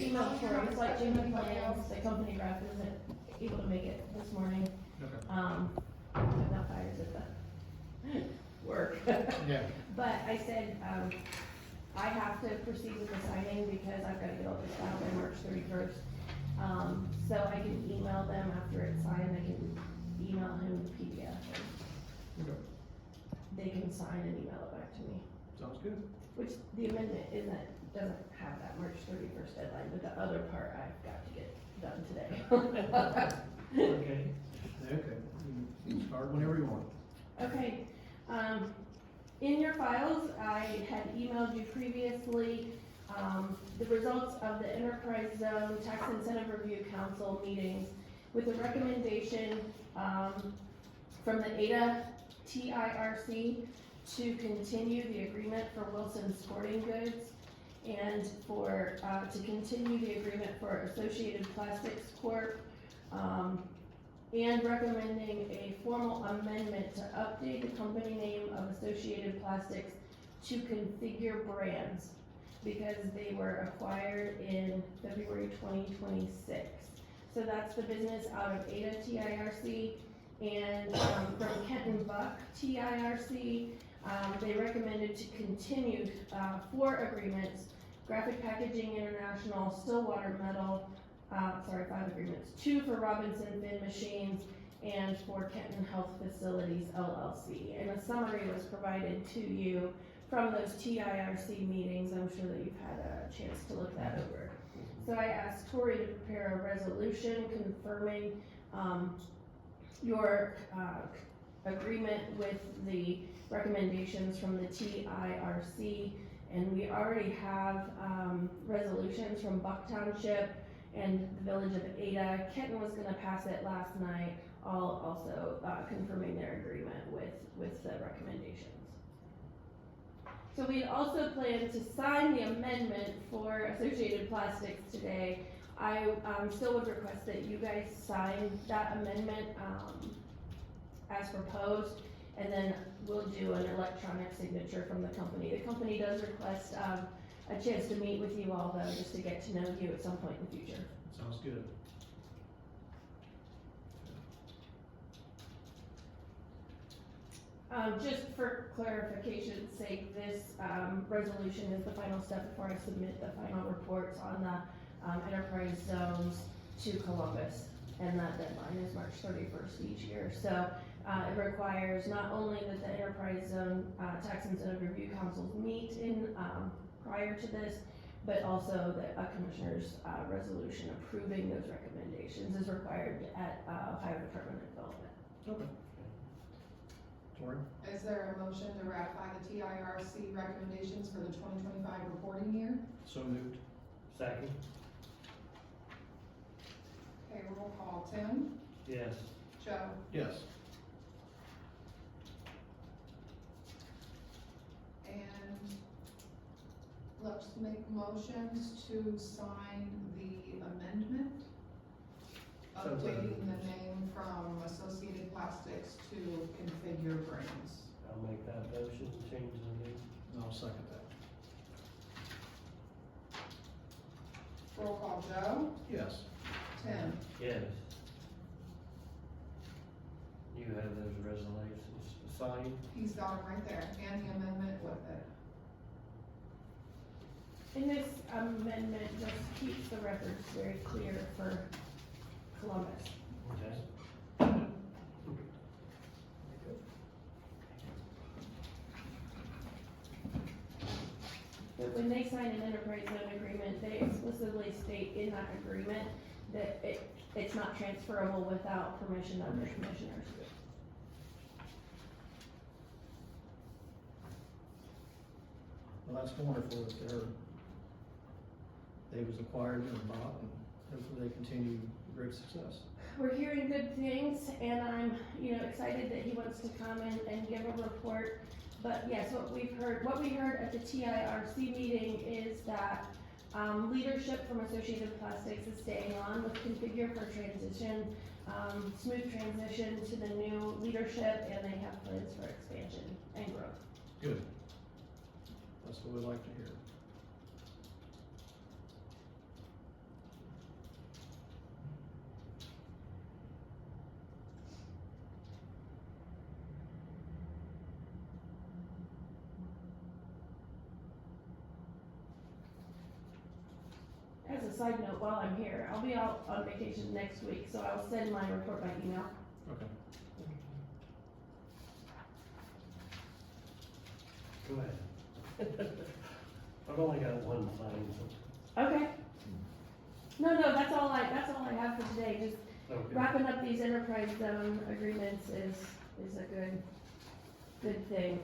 emailed Tori, Flight Jamie Plans, the company rep isn't able to make it this morning. Okay. Now fires at the work. Yeah. But I said, I have to proceed with the signing because I've gotta get all this out by March 31st. So I can email them after it's signed, I can email him the PDF and Okay. they can sign and email it back to me. Sounds good. Which the amendment doesn't have that March 31st deadline, but the other part I've got to get done today. Okay. Okay. You can start whenever you want. Okay, in your files, I had emailed you previously, the results of the Enterprise Zone Tax Incentive Review Council meetings with a recommendation, from the Ada TIRC to continue the agreement for Wilson Sporting Goods and for, to continue the agreement for Associated Plastics Corp., and recommending a formal amendment to update the company name of Associated Plastics to Configure Brands, because they were acquired in February 2026. So that's the business out of Ada TIRC, and from Kenton Buck TIRC, they recommended to continue 4 agreements: Graphic Packaging International, Stillwater Metal, 5 agreements, 2 for Robinson Fin Machines, and for Kenton Health Facilities LLC. And a summary was provided to you from those TIRC meetings. I'm sure that you've had a chance to look that over. So I asked Tori to prepare a resolution confirming your agreement with the recommendations from the TIRC. And we already have resolutions from Buck Township and the village of Ada. Kenton was gonna pass it last night, all also confirming their agreement with the recommendations. So we also plan to sign the amendment for Associated Plastics today. I still would request that you guys sign that amendment as proposed, and then we'll do an electronic signature from the company. The company does request a chance to meet with you all though, just to get to know you at some point in the future. Sounds good. Just for clarification's sake, this resolution is the final step before I submit the final reports on the enterprise zones to Columbus. And that deadline is March 31st each year. So it requires not only that the enterprise zone tax incentive review councils meet in prior to this, but also that a commissioner's resolution approving those recommendations is required at Ohio Department of Development. Okay. Tori? Is there a motion to ratify the TIRC recommendations for the 2025 reporting year? So moved. Second. Okay, roll call. Tim? Yes. Joe? Yes. And let's make motions to sign the amendment, So moved. updating the name from Associated Plastics to Configure Brands. I'll make that motion, change the name. I'll second that. Roll call. Joe? Yes. Tim? Yes. You have those resolutions signed? He's got them right there, and the amendment with it. And this amendment just keeps the records very clear for Columbus. Okay. But when they sign an enterprise zone agreement, they explicitly state in that agreement that it's not transferable without permission of the commissioners. Well, that's wonderful that they was acquired and bought, and hopefully they continue great success. We're hearing good things, and I'm, excited that he wants to come in and give a report. But yes, what we heard at the TIRC meeting is that leadership from Associated Plastics is staying on with Configure for transition, smooth transition to the new leadership, and they have plans for expansion and growth. Good. That's what we like to hear. side note, while I'm here, I'll be out on vacation next week, so I'll send my report by email. Okay. Go ahead. I've only got one thing, so. Okay. No, that's all I have for today, just Okay. wrapping up these enterprise zone agreements is a good thing.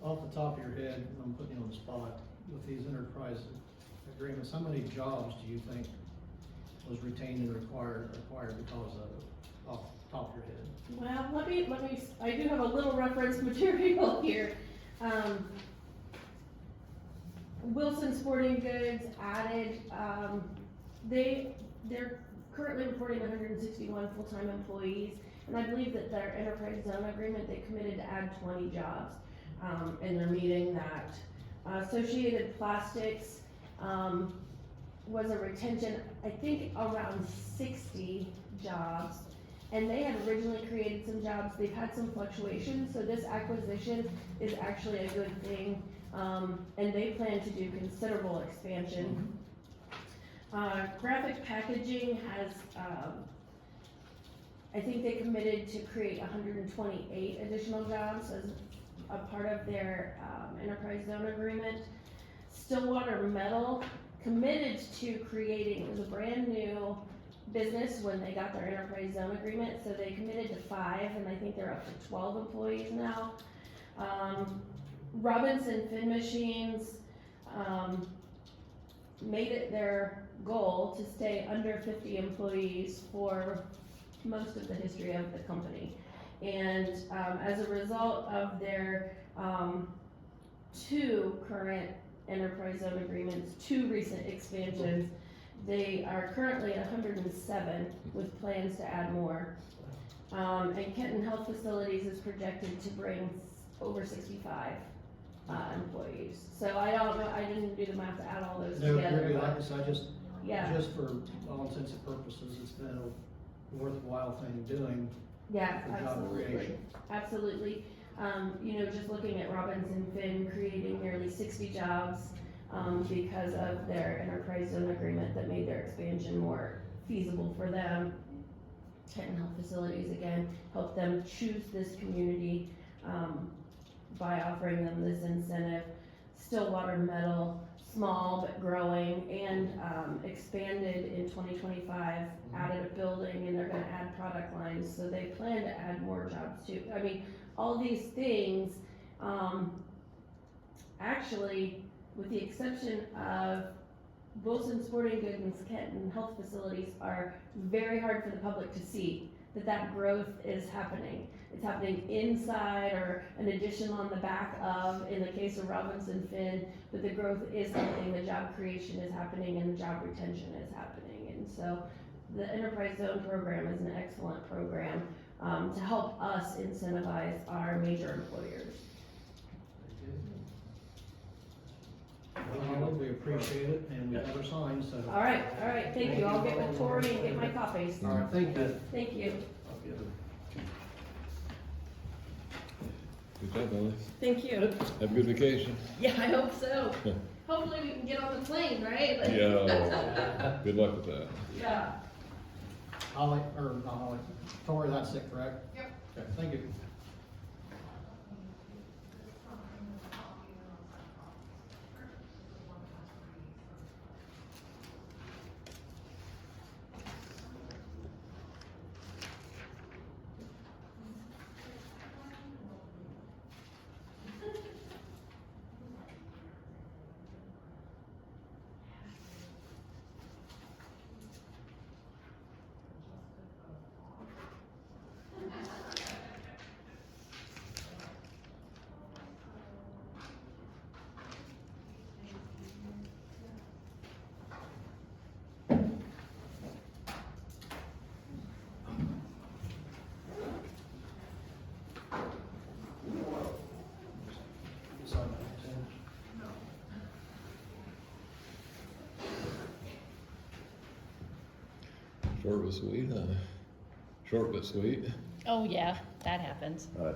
Off the top of your head, I'm putting you on the spot, with these enterprise agreements, how many jobs do you think was retained and acquired because of it, off the top of your head? Well, let me, I do have a little reference material here. Wilson Sporting Goods added, they're currently reporting 161 full-time employees, and I believe that their enterprise zone agreement, they committed to add 20 jobs, and they're meeting that. Associated Plastics, was a retention, I think around 60 jobs, and they had originally created some jobs. They've had some fluctuations, so this acquisition is actually a good thing, and they plan to do considerable expansion. Graphic Packaging has, I think they committed to create 128 additional jobs as a part of their, enterprise zone agreement. Stillwater Metal committed to creating, it was a brand new business when they got their enterprise zone agreement, so they committed to 5, and I think they're up to 12 employees now. Robinson Fin Machines, made it their goal to stay under 50 employees for most of the history of the company. And, as a result of their, 2 current enterprise zone agreements, 2 recent expansions, they are currently at 107 with plans to add more. And Kenton Health Facilities is projected to bring over 65 employees. So I don't know, I didn't do the math to add all those No, together. really, but- like I said, Yeah. just for all intents and purposes, it's been a worthwhile thing doing Yeah, for job absolutely, creation. absolutely. Just looking at Robinson Fin creating nearly 60 jobs, because of their enterprise zone agreement that made their expansion more feasible for them. Kenton Health Facilities, again, helped them choose this community, by offering them this incentive. Stillwater Metal, small but growing, and, expanded in 2025, added a building, and they're gonna add product lines, so they plan to add more jobs too. I mean, all these things, actually, with the exception of Wilson Sporting Goods and Kenton Health Facilities, are very hard for the public to see that growth is happening. It's happening inside or an addition on the back of, in the case of Robinson Fin, but the growth is happening, the job creation is happening, and the job retention is happening. And so the Enterprise Zone program is an excellent program, to help us incentivize our major employers. Well, we appreciate it, and we have our signs, so. All right, thank you. I'll get with Tori and get my copies. All right, thank you. Thank you. I'll give it. Good job, Ellie. Thank you. Have a good vacation. Yeah, I hope so. Hopefully we can get on the plane, right? Like- Yeah. Good luck with that. Yeah. Tori, that's it, correct? Yep. Okay, thank you. Short but sweet, huh? Short but sweet. Oh, yeah, that happens. All right.